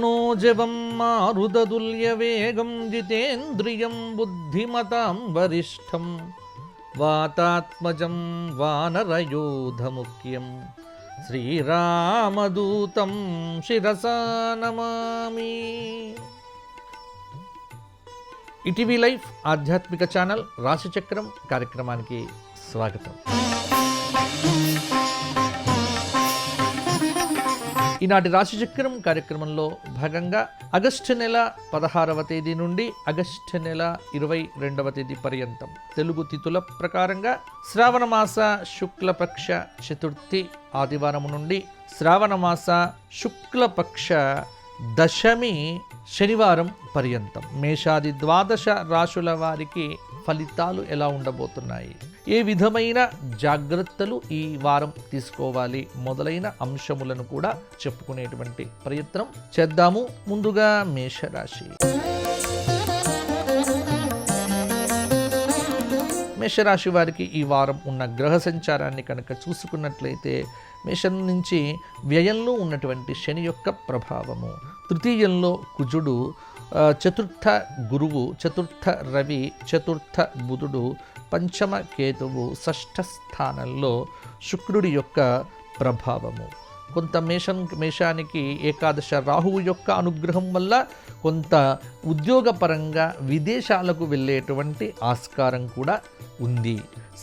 మనోజవం మారుతతుల్యవేగం జితేంద్రియం బుద్ధిమతాం వరిష్టం వాతాత్మజం వానరయోధముఖ్యం శ్రీరామదూతం శిరసా నమామి. ETV life ఆధ్యాత్మిక channel రాశిచక్రం కార్యక్రమానికి స్వాగతం. ఈనాటి రాశిచక్రం కార్యక్రమంలో భాగంగా ఆగస్టు నెల 16వ తేదీ నుండి ఆగస్టు నెల 22వ తేదీ పర్యంతం తెలుగు తిథుల ప్రకారంగా శ్రావణమాస శుక్లపక్ష చతుర్థి ఆదివారం నుండి శ్రావణమాస శుక్లపక్ష దశమి శనివారం పర్యంతం మేషాది 12 రాశుల వారికి ఫలితాలు ఎలా ఉండబోతున్నాయి, ఏ విధమైన జాగ్రత్తలు ఈ వారం తీసుకోవాలి మొదలైన అంశములను కూడా చెప్పుకునేటువంటి ప్రయత్నం చేద్దాము. ముందుగా మేషరాశి. మేషరాశి వారికి ఈ వారం ఉన్న గ్రహ సంచారాన్ని కనుక చూసుకున్నట్లయితే మేషం నుంచి వ్యయంలో ఉన్నటువంటి శని యొక్క ప్రభావము, తృతీయంలో కుజుడు, చతుర్థ గురువు, చతుర్థ రవి, చతుర్థ బుధుడు, పంచమ కేతువు, షష్ఠ స్థానంలో శుక్రుడి యొక్క ప్రభావము. కొంత మేషానికి ఏకాదశ రాహువు యొక్క అనుగ్రహం వల్ల కొంత ఉద్యోగపరంగా విదేశాలకు వెళ్ళేటువంటి ఆస్కారం కూడా ఉంది.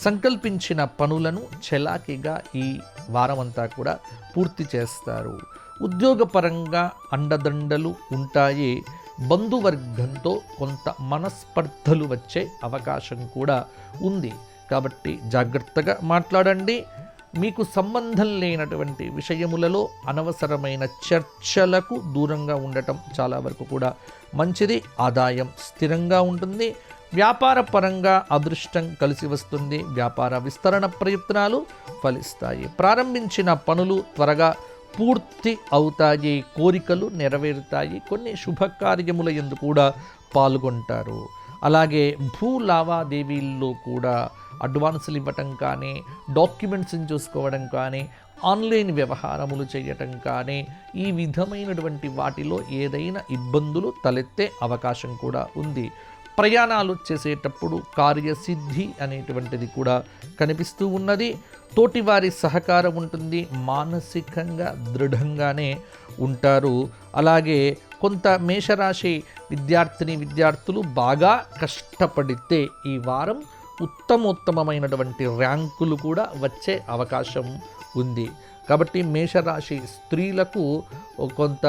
సంకల్పించిన పనులను చలాకీగా ఈ వారమంతా కూడా పూర్తి చేస్తారు. ఉద్యోగపరంగా అండదండలు ఉంటాయి. బంధువర్గంతో కొంత మనస్పర్ధలు వచ్చే అవకాశం కూడా ఉంది. కాబట్టి జాగ్రత్తగా మాట్లాడండి. మీకు సంబంధం లేనటువంటి విషయములలో అనవసరమైన చర్చలకు దూరంగా ఉండటం చాలా వరకు కూడా మంచిది. ఆదాయం స్థిరంగా ఉంటుంది. వ్యాపార పరంగా అదృష్టం కలిసి వస్తుంది. వ్యాపార విస్తరణ ప్రయత్నాలు ఫలిస్తాయి. ప్రారంభించిన పనులు త్వరగా పూర్తి అవుతాయి. కోరికలు నెరవేరుతాయి. కొన్ని శుభకార్యముల యందు కూడా పాల్గొంటారు. అలాగే భూ లావాదేవీల్లో కూడా అడ్వాన్సులు ఇవ్వటం కానీ, డాక్యుమెంట్స్ని చూసుకోవడం కానీ, ఆన్లైన్ వ్యవహారములు చేయటం కానీ, ఈ విధమైనటువంటి వాటిలో ఏదైనా ఇబ్బందులు తలెత్తే అవకాశం కూడా ఉంది. ప్రయాణాలు చేసేటప్పుడు కార్యసిద్ధి అనేటువంటిది కూడా కనిపిస్తూ ఉన్నది. తోటివారి సహకారం ఉంటుంది. మానసికంగా దృఢంగానే ఉంటారు. అలాగే కొంత మేషరాశి విద్యార్థులు బాగా కష్టపడితే ఈ వారం ఉత్తమోత్తమైనటువంటి ర్యాంకులు కూడా వచ్చే అవకాశం ఉంది. కాబట్టి మేషరాశి స్త్రీలకు కొంత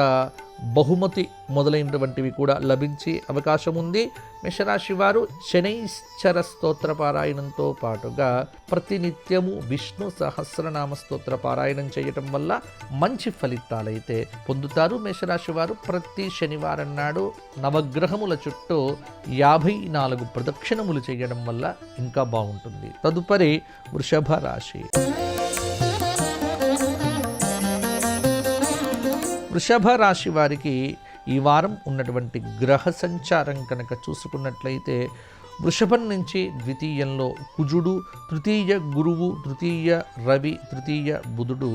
బహుమతి మొదలైనటువంటివి కూడా లభించే అవకాశం ఉంది. మేషరాశి వారు శనైశ్చర స్తోత్ర పారాయణంతో పాటుగా ప్రతినిత్యము విష్ణు సహస్రనామ స్తోత్ర పారాయణం చేయటం వల్ల మంచి ఫలితాలైతే పొందుతారు. మేషరాశి వారు ప్రతి శనివారం నాడు నవగ్రహముల చుట్టూ 54 ప్రదక్షిణములు చేయడం వల్ల ఇంకా బాగుంటుంది. తదుపరి వృషభ రాశి. వృషభ రాశి వారికి ఈ వారం ఉన్నటువంటి గ్రహ సంచారం కనుక చూసుకున్నట్లయితే వృషభం నుంచి ద్వితీయంలో కుజుడు, తృతీయ గురువు, తృతీయ రవి, తృతీయ బుధుడు,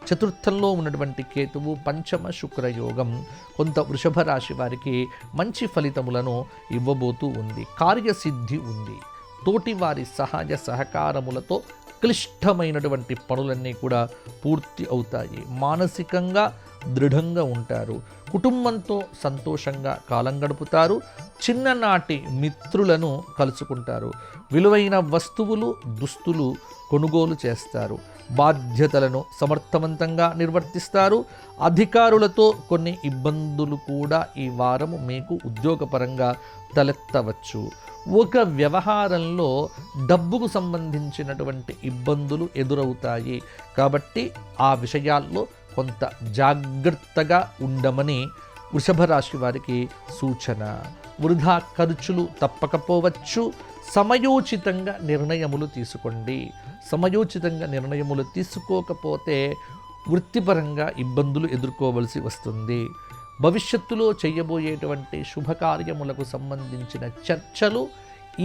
చతుర్థంలో ఉన్నటువంటి కేతువు, పంచమ శుక్రయోగం కొంత వృషభ రాశి వారికి మంచి ఫలితములను ఇవ్వబోతూ ఉంది. కార్యసిద్ధి ఉంది. తోటివారి సహాయ సహకారములతో క్లిష్టమైనటువంటి పనులన్నీ కూడా పూర్తి అవుతాయి. మానసికంగా దృఢంగా ఉంటారు. కుటుంబంతో సంతోషంగా కాలం గడుపుతారు. చిన్ననాటి మిత్రులను కలుసుకుంటారు. విలువైన వస్తువులు, దుస్తులు కొనుగోలు చేస్తారు. బాధ్యతలను సమర్థవంతంగా నిర్వర్తిస్తారు. అధికారులతో కొన్ని ఇబ్బందులు కూడా ఈ వారము మీకు ఉద్యోగపరంగా తలెత్తవచ్చు. ఒక వ్యవహారంలో డబ్బుకు సంబంధించినటువంటి ఇబ్బందులు ఎదురవుతాయి. కాబట్టి ఆ విషయాల్లో కొంత జాగ్రత్తగా ఉండమని వృషభ రాశి వారికి సూచన. వృధా ఖర్చులు తప్పకపోవచ్చు. సమయోచితంగా నిర్ణయములు తీసుకోండి. సమయోచితంగా నిర్ణయములు తీసుకోకపోతే వృత్తిపరంగా ఇబ్బందులు ఎదుర్కోవలసి వస్తుంది. భవిష్యత్తులో చేయబోయేటువంటి శుభకార్యములకు సంబంధించిన చర్చలు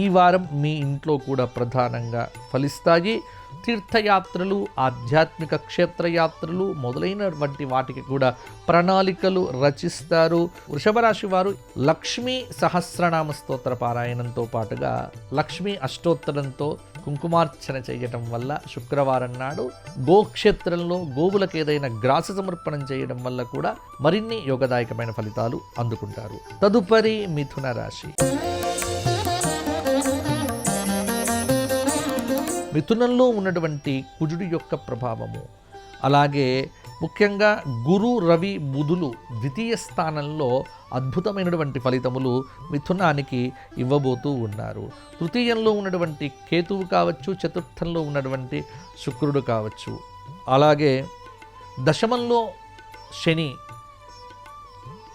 ఈ వారం మీ ఇంట్లో కూడా ప్రధానంగా ఫలిస్తాయి. తీర్థయాత్రలు, ఆధ్యాత్మిక క్షేత్రయాత్రలు మొదలైనటువంటి వాటికి కూడా ప్రణాళికలు రచిస్తారు. వృషభ రాశి వారు లక్ష్మీ సహస్రనామ స్తోత్ర పారాయణంతో పాటుగా లక్ష్మీ అష్టోత్తరంతో కుంకుమార్చన చేయటం వల్ల శుక్రవారం నాడు గోక్షేత్రంలో గోవులకు ఏదైనా గ్రాస సమర్పణం చేయడం వల్ల కూడా మరిన్ని యోగదాయకమైన ఫలితాలు అందుకుంటారు. తదుపరి మిథున రాశి. మిథునంలో ఉన్నటువంటి కుజుడి యొక్క ప్రభావము, అలాగే ముఖ్యంగా గురు, రవి, బుధులు ద్వితీయ స్థానంలో అద్భుతమైనటువంటి ఫలితములు మిథునానికి ఇవ్వబోతూ ఉన్నారు. తృతీయంలో ఉన్నటువంటి కేతువు కావచ్చు, చతుర్థంలో ఉన్నటువంటి శుక్రుడు కావచ్చు, అలాగే దశమంలో శని,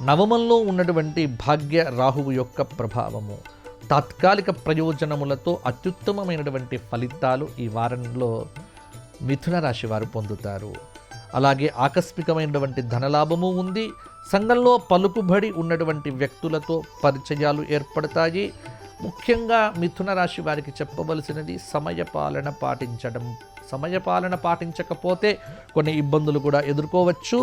నవమంలో ఉన్నటువంటి భాగ్య రాహువు యొక్క ప్రభావము తాత్కాలిక ప్రయోజనములతో అత్యుత్తమమైనటువంటి ఫలితాలు ఈ వారంలో మిథున రాశి వారు పొందుతారు. అలాగే ఆకస్మికమైనటువంటి ధనలాభము ఉంది. సంఘంలో పలుకుబడి ఉన్నటువంటి వ్యక్తులతో పరిచయాలు ఏర్పడతాయి. ముఖ్యంగా మిథున రాశి వారికి చెప్పవలసినది సమయపాలన పాటించడం. సమయపాలన పాటించకపోతే కొన్ని ఇబ్బందులు కూడా ఎదుర్కోవచ్చు.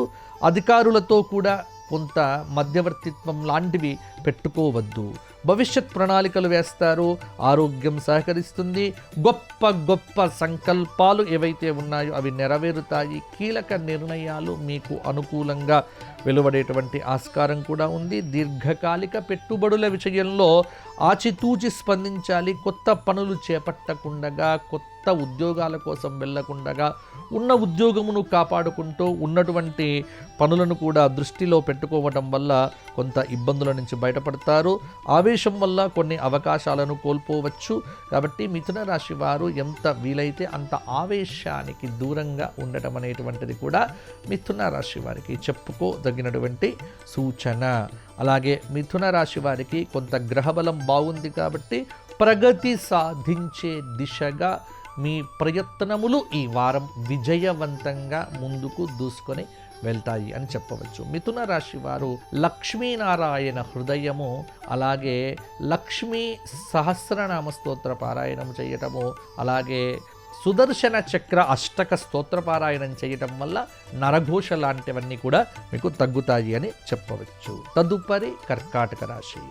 అధికారులతో కూడా కొంత మధ్యవర్తిత్వం లాంటివి పెట్టుకోవద్దు. భవిష్యత్ ప్రణాళికలు వేస్తారు. ఆరోగ్యం సహకరిస్తుంది. గొప్ప గొప్ప సంకల్పాలు ఏవైతే ఉన్నాయో అవి నెరవేరుతాయి. కీలక నిర్ణయాలు మీకు అనుకూలంగా వెలువడేటువంటి ఆస్కారం కూడా ఉంది. దీర్ఘకాలిక పెట్టుబడుల విషయంలో ఆచితూచి స్పందించాలి. కొత్త పనులు చేపట్టకుండగా, కొత్త ఉద్యోగాల కోసం వెళ్ళకుండగా ఉన్న ఉద్యోగమును కాపాడుకుంటూ ఉన్నటువంటి పనులను కూడా దృష్టిలో పెట్టుకోవటం వల్ల కొంత ఇబ్బందుల నుంచి బయటపడతారు. ఆవేశం వల్ల కొన్ని అవకాశాలను కోల్పోవచ్చు. కాబట్టి మిథున రాశి వారు ఎంత వీలైతే అంత ఆవేశానికి దూరంగా ఉండటం అనేటువంటిది కూడా మిథున రాశి వారికి చెప్పుకోదగినటువంటి సూచన. అలాగే మిథున రాశి వారికి కొంత గ్రహబలం బాగుంది కాబట్టి ప్రగతి సాధించే దిశగా మీ ప్రయత్నములు ఈ వారం విజయవంతంగా ముందుకు దూసుకొని వెళ్తాయి అని చెప్పవచ్చు. మిథున రాశి వారు లక్ష్మీనారాయణ హృదయము, అలాగే లక్ష్మీ సహస్రనామ స్తోత్ర పారాయణం చేయటము, అలాగే సుదర్శన చక్ర అష్టక స్తోత్ర పారాయణం చేయటం వల్ల నరఘోష లాంటివన్నీ కూడా మీకు తగ్గుతాయి అని చెప్పవచ్చు. తదుపరి కర్కాటక రాశి.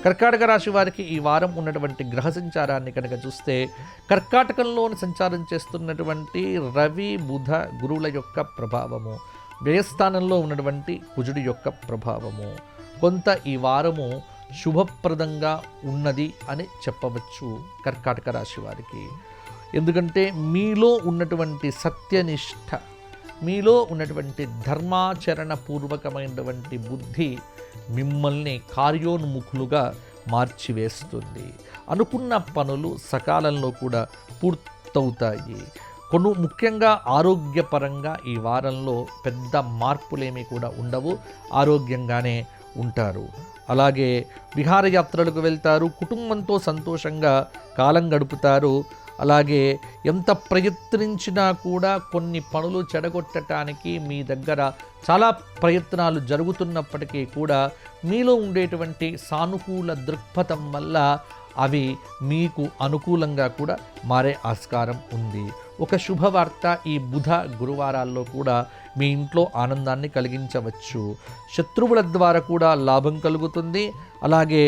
కర్కాటక రాశి వారికి ఈ వారం ఉన్నటువంటి గ్రహ సంచారాన్ని కనుక చూస్తే కర్కాటకంలో సంచారం చేస్తున్నటువంటి రవి, బుధ, గురువుల యొక్క ప్రభావము, వ్యయస్థానంలో ఉన్నటువంటి కుజుడి యొక్క ప్రభావము కొంత ఈ వారము శుభప్రదంగా ఉన్నది అని చెప్పవచ్చు కర్కాటక రాశి వారికి. ఎందుకంటే మీలో ఉన్నటువంటి సత్యనిష్ట, మీలో ఉన్నటువంటి ధర్మాచరణ పూర్వకమైనటువంటి బుద్ధి మిమ్మల్ని కార్యోన్ముఖులుగా మార్చివేస్తుంది. అనుకున్న పనులు సకాలంలో కూడా పూర్తవుతాయి. ముఖ్యంగా ఆరోగ్యపరంగా ఈ వారంలో పెద్ద మార్పులేమీ కూడా ఉండవు. ఆరోగ్యంగానే ఉంటారు. అలాగే విహారయాత్రలకు వెళ్తారు. కుటుంబంతో సంతోషంగా కాలం గడుపుతారు. అలాగే ఎంత ప్రయత్నించినా కూడా కొన్ని పనులు చెడగొట్టడానికి మీ దగ్గర చాలా ప్రయత్నాలు జరుగుతున్నప్పటికీ కూడా మీలో ఉండేటువంటి సానుకూల దృక్పథం వల్ల అవి మీకు అనుకూలంగా కూడా మారే ఆస్కారం ఉంది. ఒక శుభవార్త, ఈ బుధ గురువారాల్లో కూడా మీ ఇంట్లో ఆనందాన్ని కలిగించవచ్చు. శత్రువుల ద్వారా కూడా లాభం కలుగుతుంది. అలాగే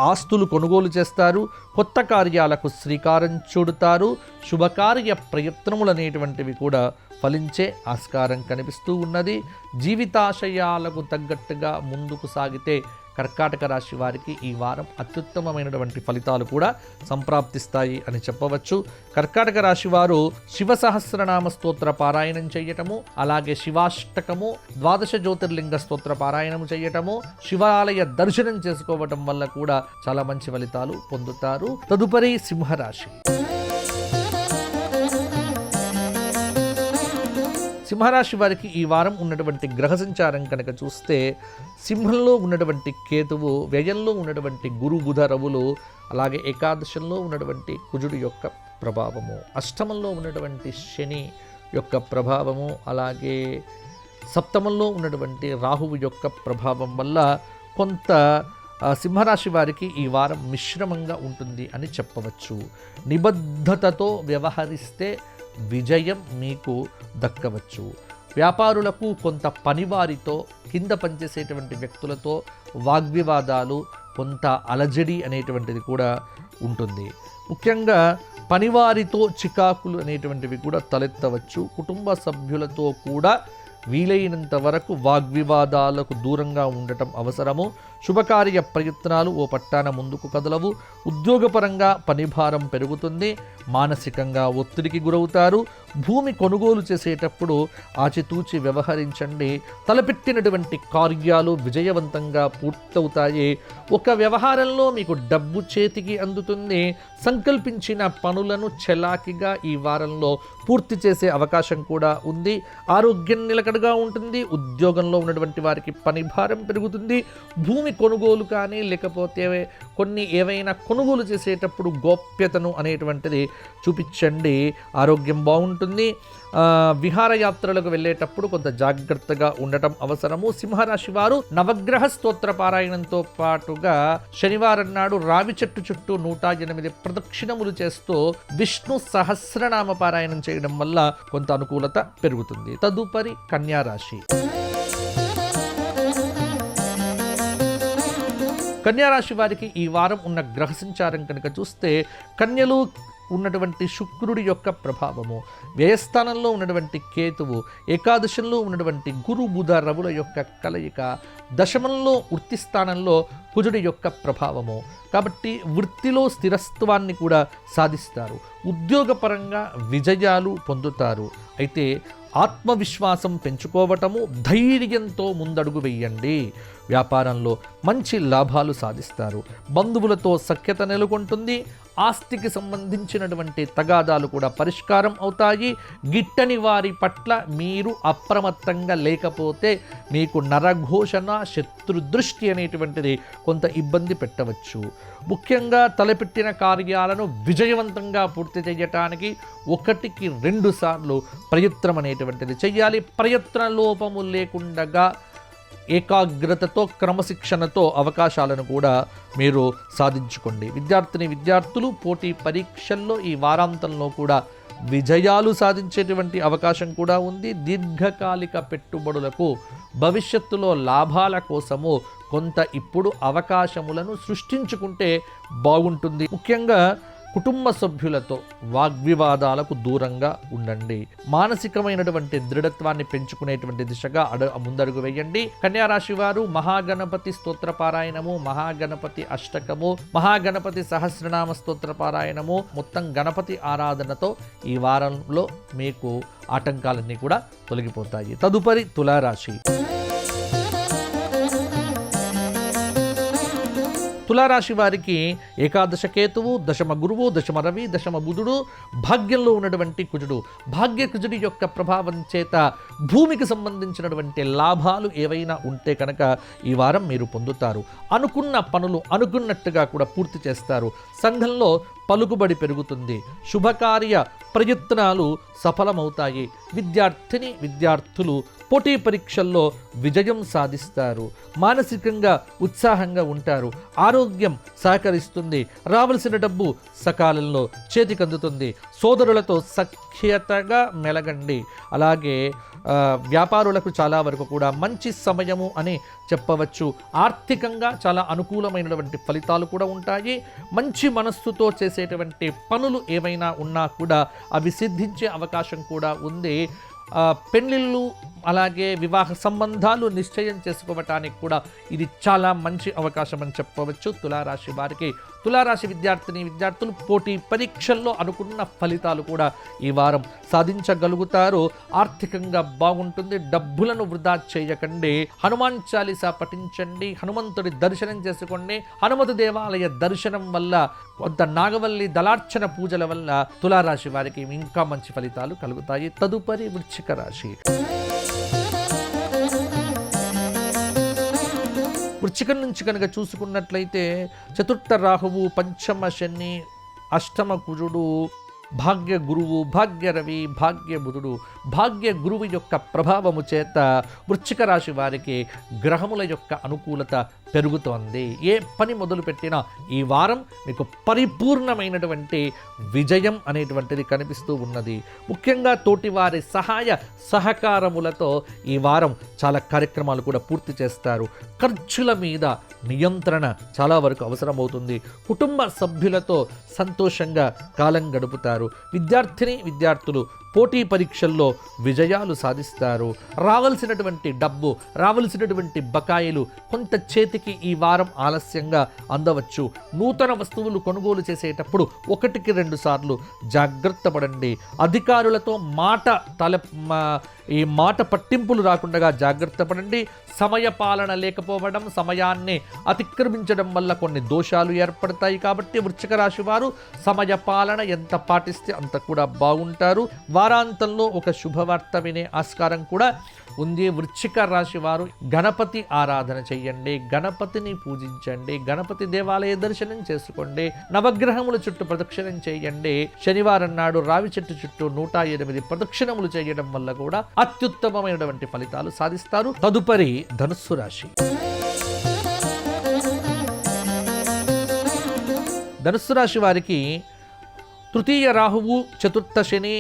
ఆస్తులు కొనుగోలు చేస్తారు. కొత్త కార్యాలకు శ్రీకారం చుడతారు. శుభకార్య ప్రయత్నములు అనేటువంటివి కూడా ఫలించే ఆస్కారం కనిపిస్తూ ఉన్నది. జీవితాశయాలకు తగ్గట్టుగా ముందుకు సాగితే కర్కాటక రాశి వారికి ఈ వారం అత్యుత్తమమైనటువంటి ఫలితాలు కూడా సంప్రాప్తిస్తాయి అని చెప్పవచ్చు. కర్కాటక రాశి వారు శివ సహస్రనామ స్తోత్ర పారాయణం చేయటము, అలాగే శివాష్టకము, ద్వాదశ జ్యోతిర్లింగ స్తోత్ర పారాయణం చేయటము, శివాలయ దర్శనం చేసుకోవటం వల్ల కూడా చాలా మంచి ఫలితాలు పొందుతారు. తదుపరి సింహరాశి. సింహరాశి వారికి ఈ వారం ఉన్నటువంటి గ్రహ సంచారం కనుక చూస్తే సింహంలో ఉన్నటువంటి కేతువు, వ్యయంలో ఉన్నటువంటి గురు, బుధ, రవులు, అలాగే ఏకాదశంలో ఉన్నటువంటి కుజుడు యొక్క ప్రభావము, అష్టమంలో ఉన్నటువంటి శని యొక్క ప్రభావము, అలాగే సప్తమంలో ఉన్నటువంటి రాహువు యొక్క ప్రభావం వల్ల కొంత సింహరాశి వారికి ఈ వారం మిశ్రమంగా ఉంటుంది అని చెప్పవచ్చు. నిబద్ధతతో వ్యవహరిస్తే విజయం మీకు దక్కవచ్చు. వ్యాపారులకు కొంత పనివారితో, కింద పనిచేసేటువంటి వ్యక్తులతో వాగ్వివాదాలు, కొంత అలజడి అనేటువంటిది కూడా ఉంటుంది. ముఖ్యంగా పనివారితో చికాకులు అనేటువంటివి కూడా తలెత్తవచ్చు. కుటుంబ సభ్యులతో కూడా వీలైనంత వరకు వాగ్వివాదాలకు దూరంగా ఉండటం అవసరము. శుభకార్య ప్రయత్నాలు ఓ పట్టాన ముందుకు కదలవు. ఉద్యోగపరంగా పనిభారం పెరుగుతుంది. మానసికంగా ఒత్తిడికి గురవుతారు. భూమి కొనుగోలు చేసేటప్పుడు ఆచితూచి వ్యవహరించండి. తలపెట్టినటువంటి కార్యాలు విజయవంతంగా పూర్తవుతాయి. ఒక వ్యవహారంలో మీకు డబ్బు చేతికి అందుతుంది. సంకల్పించిన పనులను చెలాకిగా ఈ వారంలో పూర్తి చేసే అవకాశం కూడా ఉంది. ఆరోగ్యం నిలకడగా ఉంటుంది. ఉద్యోగంలో ఉన్నటువంటి వారికి పని భారం పెరుగుతుంది. భూమి కొనుగోలు కానీ లేకపోతే కొన్ని ఏవైనా కొనుగోలు చేసేటప్పుడు గోప్యతను అనేటువంటిది చూపించండి. ఆరోగ్యం బాగుంటుంది. విహారయాత్రలకు వెళ్ళేటప్పుడు కొంత జాగ్రత్తగా ఉండటం అవసరము. సింహరాశి వారు నవగ్రహ స్తోత్ర పారాయణంతో పాటుగా శనివారం నాడు రావి చెట్టు చుట్టూ 108 ప్రదక్షిణములు చేస్తూ విష్ణు సహస్రనామ పారాయణం చేయడం వల్ల కొంత అనుకూలత పెరుగుతుంది. తదుపరి కన్యా రాశి. కన్యారాశి వారికి ఈ వారం ఉన్న గ్రహ సంచారం కనుక చూస్తే, కన్యలు ఉన్నటువంటి శుక్రుడి యొక్క ప్రభావము, వ్యయస్థానంలో ఉన్నటువంటి కేతువు, ఏకాదశంలో ఉన్నటువంటి గురు బుధ రవుల యొక్క కలయిక, దశమంలో వృత్తి స్థానంలో కుజుడి యొక్క ప్రభావము. కాబట్టి వృత్తిలో స్థిరత్వాన్ని కూడా సాధిస్తారు. ఉద్యోగపరంగా విజయాలు పొందుతారు. అయితే ఆత్మవిశ్వాసం పెంచుకోవటము, ధైర్యంతో ముందడుగు వేయండి. వ్యాపారంలో మంచి లాభాలు సాధిస్తారు. బంధువులతో సఖ్యత నెలకొంటుంది. ఆస్తికి సంబంధించినటువంటి తగాదాలు కూడా పరిష్కారం అవుతాయి. గిట్టని వారి పట్ల మీరు అప్రమత్తంగా లేకపోతే మీకు నరఘోషణ, శత్రుదృష్టి అనేటువంటిది కొంత ఇబ్బంది పెట్టవచ్చు. ముఖ్యంగా తలపెట్టిన కార్యాలను విజయవంతంగా పూర్తి చేయటానికి 1కి 2 సార్లు ప్రయత్నం అనేటువంటిది చేయాలి. ప్రయత్న లోపము లేకుండా ఏకాగ్రతతో, క్రమశిక్షణతో అవకాశాలను కూడా మీరు సాధించుకోండి. విద్యార్థులు పోటీ పరీక్షల్లో ఈ వారాంతంలో కూడా విజయాలు సాధించేటువంటి అవకాశం కూడా ఉంది. దీర్ఘకాలిక పెట్టుబడులకు, భవిష్యత్తులో లాభాల కోసము కొంత ఇప్పుడు అవకాశములను సృష్టించుకుంటే బాగుంటుంది. ముఖ్యంగా కుటుంబ సభ్యులతో వాగ్వివాదాలకు దూరంగా ఉండండి. మానసికమైనటువంటి దృఢత్వాన్ని పెంచుకునేటువంటి దిశగా ముందడుగు వేయండి. కన్యారాశి వారు మహాగణపతి స్తోత్ర పారాయణము, మహాగణపతి అష్టకము, మహాగణపతి సహస్రనామ స్తోత్ర పారాయణము, మొత్తం గణపతి ఆరాధనతో ఈ వారంలో మీకు ఆటంకాలన్నీ కూడా తొలగిపోతాయి. తదుపరి తులారాశి. తులారాశి వారికి ఏకాదశ కేతువు, దశమ గురువు, దశమ రవి, దశమ బుధుడు, భాగ్యంలో ఉన్నటువంటి కుజుడు. భాగ్య కుజుడి యొక్క ప్రభావం చేత భూమికి సంబంధించినటువంటి లాభాలు ఏవైనా ఉంటే కనుక ఈ వారం మీరు పొందుతారు. అనుకున్న పనులు అనుకున్నట్టుగా కూడా పూర్తి చేస్తారు. సంఘంలో పలుకుబడి పెరుగుతుంది. శుభకార్య ప్రయత్నాలు సఫలమవుతాయి. విద్యార్థులు పోటీ పరీక్షల్లో విజయం సాధిస్తారు. మానసికంగా ఉత్సాహంగా ఉంటారు. ఆరోగ్యం సహకరిస్తుంది. రావలసిన డబ్బు సకాలంలో చేతికందుతుంది. సోదరులతో సఖ్యతగా మెలగండి. అలాగే వ్యాపారులకు చాలా వరకు కూడా మంచి సమయము అని చెప్పవచ్చు. ఆర్థికంగా చాలా అనుకూలమైనటువంటి ఫలితాలు కూడా ఉంటాయి. మంచి మనస్సుతో చేసేటువంటి పనులు ఏవైనా ఉన్నా కూడా అవి సిద్ధించే అవకాశం కూడా ఉంది. పెళ్ళిళ్ళు అలాగే వివాహ సంబంధాలు నిశ్చయం చేసుకోవటానికి కూడా ఇది చాలా మంచి అవకాశం అని చెప్పవచ్చు తులారాశి వారికి. తులారాశి విద్యార్థులు పోటీ పరీక్షల్లో అనుకున్న ఫలితాలు కూడా ఈ వారం సాధించగలుగుతారు. ఆర్థికంగా బాగుంటుంది. డబ్బులను వృధా చేయకండి. హనుమాన్ చాలీసా పఠించండి. హనుమంతుడి దర్శనం చేసుకోండి. హనుమత దేవాలయ దర్శనం వల్ల, కొంత నాగవల్లి దళార్చన పూజల వల్ల తులారాశి వారికి ఇంకా మంచి ఫలితాలు కలుగుతాయి. తదుపరి వృశ్చిక రాశి. వృశ్చికం నుంచి కనుక చూసుకున్నట్లయితే చతుర్థ రాహువు, పంచమ శని, అష్టమ కుజుడు, భాగ్య గురువు, భాగ్య రవి, భాగ్య బుధుడు. భాగ్య గురువు యొక్క ప్రభావము చేత వృశ్చిక రాశి వారికి గ్రహముల యొక్క అనుకూలత పెరుగుతోంది. ఏ పని మొదలుపెట్టినా ఈ వారం మీకు పరిపూర్ణమైనటువంటి విజయం అనేటువంటిది కనిపిస్తూ ఉన్నది. ముఖ్యంగా తోటివారి సహాయ సహకారములతో ఈ వారం చాలా కార్యక్రమాలు కూడా పూర్తి చేస్తారు. ఖర్చుల మీద నియంత్రణ చాలా వరకు అవసరమవుతుంది. కుటుంబ సభ్యులతో సంతోషంగా కాలం గడుపుతారు. విద్యార్థులు పోటీ పరీక్షల్లో విజయాలు సాధిస్తారు. రావాల్సినటువంటి డబ్బు, రావాల్సినటువంటి బకాయిలు కొంత చేతికి ఈ వారం ఆలస్యంగా అందవచ్చు. నూతన వస్తువులు కొనుగోలు చేసేటప్పుడు 1-2 సార్లు జాగ్రత్త పడండి. అధికారులతో ఈ మాట పట్టింపులు రాకుండా జాగ్రత్త పడండి. సమయపాలన లేకపోవడం, సమయాన్ని అతిక్రమించడం వల్ల కొన్ని దోషాలు ఏర్పడతాయి. కాబట్టి వృశ్చిక రాశి వారు సమయపాలన ఎంత పాటిస్తే అంత కూడా బాగుంటారు. వారాంతంలో ఒక శుభవార్త వినే ఆస్కారం కూడా ఉంది. వృశ్చిక రాశి వారు గణపతి ఆరాధన చెయ్యండి, గణపతిని పూజించండి, గణపతి దేవాలయ దర్శనం చేసుకోండి, నవగ్రహముల చుట్టూ ప్రదక్షిణం చేయండి. శనివారం నాడు రావి చెట్టు చుట్టూ 108 ప్రదక్షిణములు చేయడం వల్ల కూడా అత్యుత్తమమైనటువంటి ఫలితాలు సాధిస్తారు. తదుపరి ధనుస్సు రాశి. ధనుస్సు రాశి వారికి తృతీయ రాహువు, చతుర్థ శని,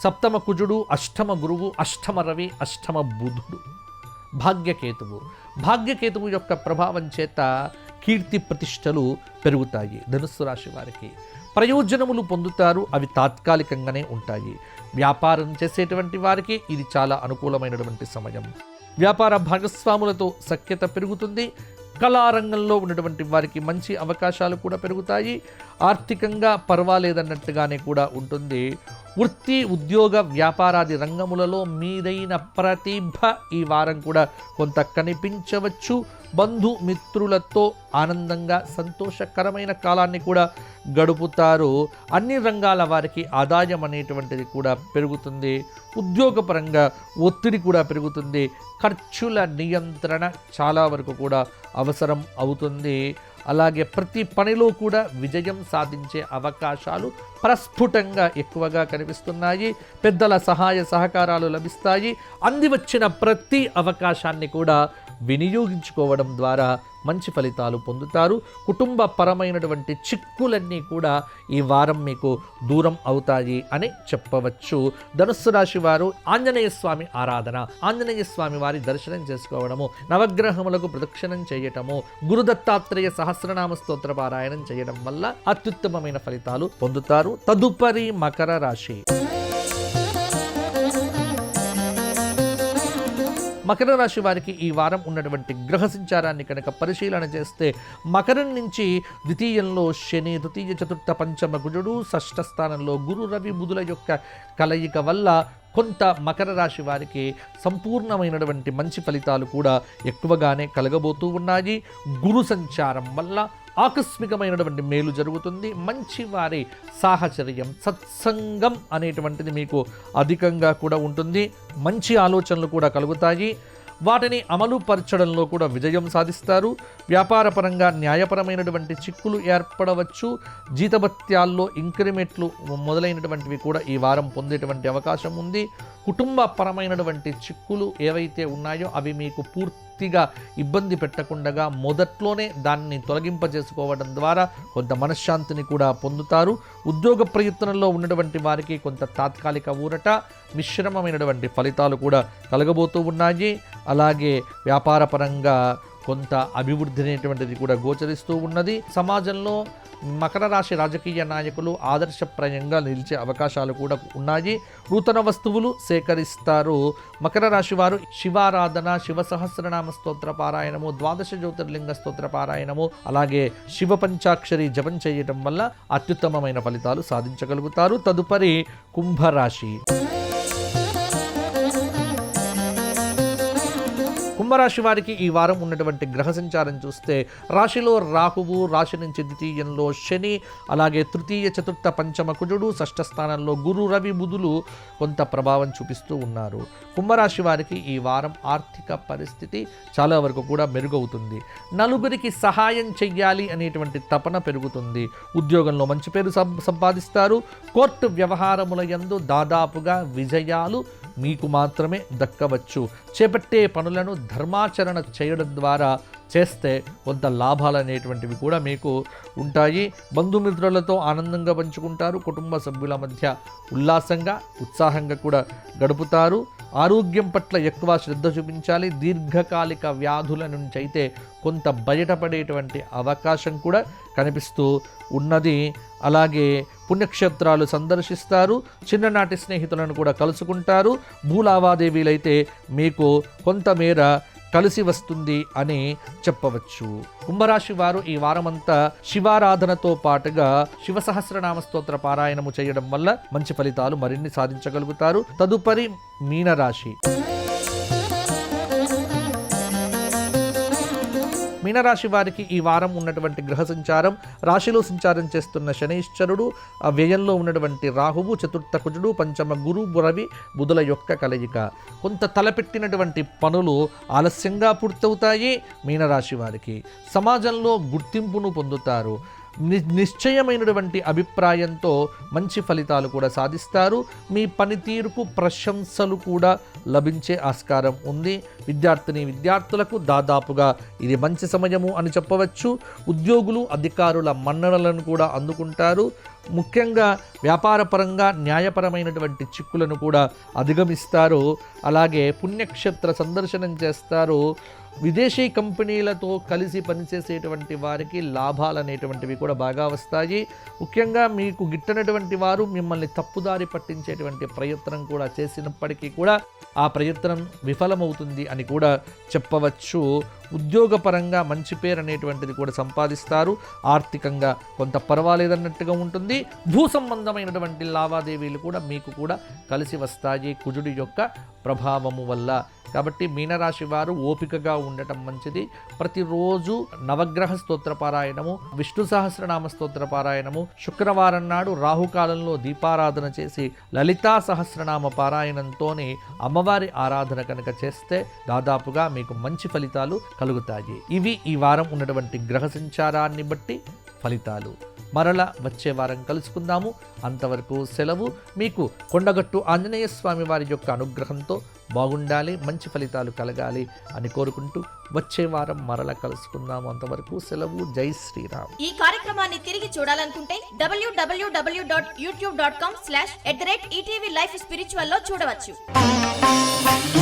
సప్తమ కుజుడు, అష్టమ గురువు, అష్టమ రవి, అష్టమ బుధుడు, భాగ్యకేతువు యొక్క ప్రభావం చేత కీర్తి ప్రతిష్టలు పెరుగుతాయి. ధనుస్సు రాశి వారికి ప్రయోజనములు పొందుతారు. అవి తాత్కాలికంగానే ఉంటాయి. వ్యాపారం చేసేటువంటి వారికి ఇది చాలా అనుకూలమైనటువంటి సమయం. వ్యాపార భాగస్వాములతో సఖ్యత పెరుగుతుంది. కళారంగంలో ఉన్నటువంటి వారికి మంచి అవకాశాలు కూడా పెరుగుతాయి. ఆర్థికంగా పర్వాలేదన్నట్టుగానే కూడా ఉంటుంది. వృత్తి, ఉద్యోగ, వ్యాపారాది రంగములలో మీదైన ప్రతిభ ఈ వారం కూడా కొంత కనిపించవచ్చు. బంధుమిత్రులతో ఆనందంగా సంతోషకరమైన కాలాన్ని కూడా గడుపుతారు. అన్ని రంగాల వారికి ఆదాయం అనేటువంటిది కూడా పెరుగుతుంది. ఉద్యోగపరంగా ఒత్తిడి కూడా పెరుగుతుంది. ఖర్చుల నియంత్రణ చాలా వరకు కూడా అవసరం అవుతుంది. అలాగే ప్రతి పనిలో కూడా విజయం సాధించే అవకాశాలు ప్రస్ఫుటంగా ఎక్కువగా కనిపిస్తున్నాయి. పెద్దల సహాయ సహకారాలు లభిస్తాయి. అందివచ్చిన ప్రతి అవకాశాన్ని కూడా వినియోగించుకోవడం ద్వారా మంచి ఫలితాలు పొందుతారు. కుటుంబ పరమైనటువంటి చిక్కులన్నీ కూడా ఈ వారం మీకు దూరం అవుతాయి అని చెప్పవచ్చు. ధనుస్సు రాశి వారు ఆంజనేయ స్వామి ఆరాధన, ఆంజనేయ స్వామి వారి దర్శనం చేసుకోవడము, నవగ్రహములకు ప్రదక్షిణం చేయటము, గురుదత్తాత్రేయ సహస్రనామ స్తోత్ర పారాయణం చేయడం వల్ల అత్యుత్తమమైన ఫలితాలు పొందుతారు. తదుపరి మకర రాశి. మకర రాశి వారికి ఈ వారం ఉన్నటువంటి గ్రహ సంచారాన్ని కనుక పరిశీలన చేస్తే మకరం నుంచి ద్వితీయంలో శని, తృతీయ చతుర్థ పంచమ కుజుడు, షష్ఠ స్థానంలో గురు రవి బుధుల యొక్క కలయిక వల్ల కొంత మకర రాశి వారికి సంపూర్ణమైనటువంటి మంచి ఫలితాలు కూడా ఎక్కువగానే కలగబోతూ ఉన్నాయి. గురు సంచారం వల్ల ఆకస్మికమైనటువంటి మేలు జరుగుతుంది. మంచి వారి సాహచర్యం, సత్సంగం అనేటువంటిది మీకు అధికంగా కూడా ఉంటుంది. మంచి ఆలోచనలు కూడా కలుగుతాయి. వాటిని అమలు పరచడంలో కూడా విజయం సాధిస్తారు. వ్యాపారపరంగా న్యాయపరమైనటువంటి చిక్కులు ఏర్పడవచ్చు. జీతభత్యాల్లో ఇంక్రిమెంట్లు మొదలైనటువంటివి కూడా ఈ వారం పొందేటువంటి అవకాశం ఉంది. కుటుంబ పరమైనటువంటి చిక్కులు ఏవైతే ఉన్నాయో అవి మీకు పూర్తిగా ఇబ్బంది పెట్టకుండా మొదట్లోనే దాన్ని తొలగింపజేసుకోవడం ద్వారా కొంత మనశ్శాంతిని కూడా పొందుతారు. ఉద్యోగ ప్రయత్నంలో ఉన్నటువంటి వారికి కొంత తాత్కాలిక ఊరట, మిశ్రమమైనటువంటి ఫలితాలు కూడా కలగబోతూ ఉన్నాయి. అలాగే వ్యాపారపరంగా కొంత అభివృద్ధి అనేటువంటిది కూడా గోచరిస్తూ ఉన్నది. సమాజంలో మకర రాశి రాజకీయ నాయకులు ఆదర్శప్రాయంగా నిలిచే అవకాశాలు కూడా ఉన్నాయి. నూతన వస్తువులు సేకరిస్తారు. మకర రాశి వారు శివారాధన, శివ సహస్రనామ స్తోత్ర పారాయణము, ద్వాదశ జ్యోతిర్లింగ స్తోత్ర పారాయణము, అలాగే శివ పంచాక్షరి జపం చేయటం వల్ల అత్యుత్తమమైన ఫలితాలు సాధించగలుగుతారు. తదుపరి కుంభరాశి. కుంభరాశి వారికి ఈ వారం ఉన్నటువంటి గ్రహ సంచారం చూస్తే రాశిలో రాహువు, రాశి నుంచి ద్వితీయంలో శని, అలాగే తృతీయ చతుర్థ పంచమ కుజుడు, షష్ఠ స్థానంలో గురు రవి బుధులు కొంత ప్రభావం చూపిస్తూ ఉన్నారు. కుంభరాశి వారికి ఈ వారం ఆర్థిక పరిస్థితి చాలా వరకు కూడా మెరుగవుతుంది. నలుగురికి సహాయం చెయ్యాలి అనేటువంటి తపన పెరుగుతుంది. ఉద్యోగంలో మంచి పేరు సంపాదిస్తారు. కోర్టు వ్యవహారముల యందు దాదాపుగా విజయాలు మీకు మాత్రమే దక్కవచ్చు. చేపట్టే పనులను ధర్మాచరణ చేయడం ద్వారా చేస్తే కొంత లాభాలు అనేటువంటివి కూడా మీకు ఉంటాయి. బంధుమిత్రులతో ఆనందంగా పంచుకుంటారు. కుటుంబ సభ్యుల మధ్య ఉల్లాసంగా ఉత్సాహంగా కూడా గడుపుతారు. ఆరోగ్యం పట్ల ఎక్కువ శ్రద్ధ చూపించాలి. దీర్ఘకాలిక వ్యాధుల నుంచి అయితే కొంత బయటపడేటువంటి అవకాశం కూడా కనిపిస్తూ ఉన్నది. అలాగే పుణ్యక్షేత్రాలు సందర్శిస్తారు. చిన్ననాటి స్నేహితులను కూడా కలుసుకుంటారు. భూలావాదేవీలైతే మీకు కొంతమేర కలిసి వస్తుంది అని చెప్పవచ్చు. కుంభరాశి వారు ఈ వారమంతా శివారాధనతో పాటుగా శివ సహస్రనామ స్తోత్ర పారాయణము చేయడం వల్ల మంచి ఫలితాలు మరిన్ని సాధించగలుగుతారు. తదుపరి మీనరాశి. మీనరాశి వారికి ఈ వారం ఉన్నటువంటి గ్రహ సంచారం, రాశిలో సంచారం చేస్తున్న శనైశ్వరుడు, ఆ వ్యయంలో ఉన్నటువంటి రాహువు, చతుర్థ కుజుడు, పంచమ గురు రవి బుధుల యొక్క కలయిక. కొంత తలపెట్టినటువంటి పనులు ఆలస్యంగా పూర్తవుతాయి. మీనరాశి వారికి సమాజంలో గుర్తింపును పొందుతారు. నిశ్చయమైనటువంటి అభిప్రాయంతో మంచి ఫలితాలు కూడా సాధిస్తారు. మీ పనితీరుకు ప్రశంసలు కూడా లభించే ఆస్కారం ఉంది. విద్యార్థులకు దాదాపుగా ఇది మంచి సమయము అని చెప్పవచ్చు. ఉద్యోగులు అధికారుల మన్ననలను కూడా అందుకుంటారు. ముఖ్యంగా వ్యాపారపరంగా న్యాయపరమైనటువంటి చిక్కులను కూడా అధిగమిస్తారు. అలాగే పుణ్యక్షేత్ర సందర్శనం చేస్తారు. విదేశీ కంపెనీలతో కలిసి పనిచేసేటువంటి వారికి లాభాలు అనేటువంటివి కూడా బాగా వస్తాయి. ముఖ్యంగా మీకు గిట్టనటువంటి వారు మిమ్మల్ని తప్పుదారి పట్టించేటువంటి ప్రయత్నం కూడా చేసినప్పటికీ కూడా ఆ ప్రయత్నం విఫలమవుతుంది అని కూడా చెప్పవచ్చు. ఉద్యోగపరంగా మంచి పేరు అనేటువంటిది కూడా సంపాదిస్తారు. ఆర్థికంగా కొంత పర్వాలేదన్నట్టుగా ఉంటుంది. భూ సంబంధమైనటువంటి లావాదేవీలు కూడా మీకు కూడా కలిసి వస్తాయి కుజుడి యొక్క ప్రభావము వల్ల. కాబట్టి మీనరాశి వారు ఓపికగా ఉండటం మంచిది. ప్రతిరోజు నవగ్రహ స్తోత్ర పారాయణము, విష్ణు సహస్రనామ స్తోత్ర పారాయణము, శుక్రవారం నాడు రాహుకాలంలో దీపారాధన చేసి లలితా సహస్రనామ పారాయణంతోనే అమ్మవారి ఆరాధన కనుక చేస్తే దాదాపుగా మీకు మంచి ఫలితాలు కలుగుతాయి. ఇవి ఈ వారం ఉన్నటువంటి గ్రహ సంచారాన్ని బట్టి ఫలితాలు. మరలా వచ్చే వారం కలుసుకుందాము. అంతవరకు సెలవు. మీకు కొండగట్టు ఆంజనేయ స్వామి వారి యొక్క అనుగ్రహంతో బాగుండాలి, మంచి ఫలితాలు కలగాలి అని కోరుకుంటూ వచ్చే వారం మరలా కలుసుకుందాము. అంతవరకు సెలవు. జై శ్రీరామ్. ఈ కార్యక్రమాన్ని తిరిగి చూడాలనుకుంటే www.youtube.com/@ETV Life Spiritual లో చూడవచ్చు.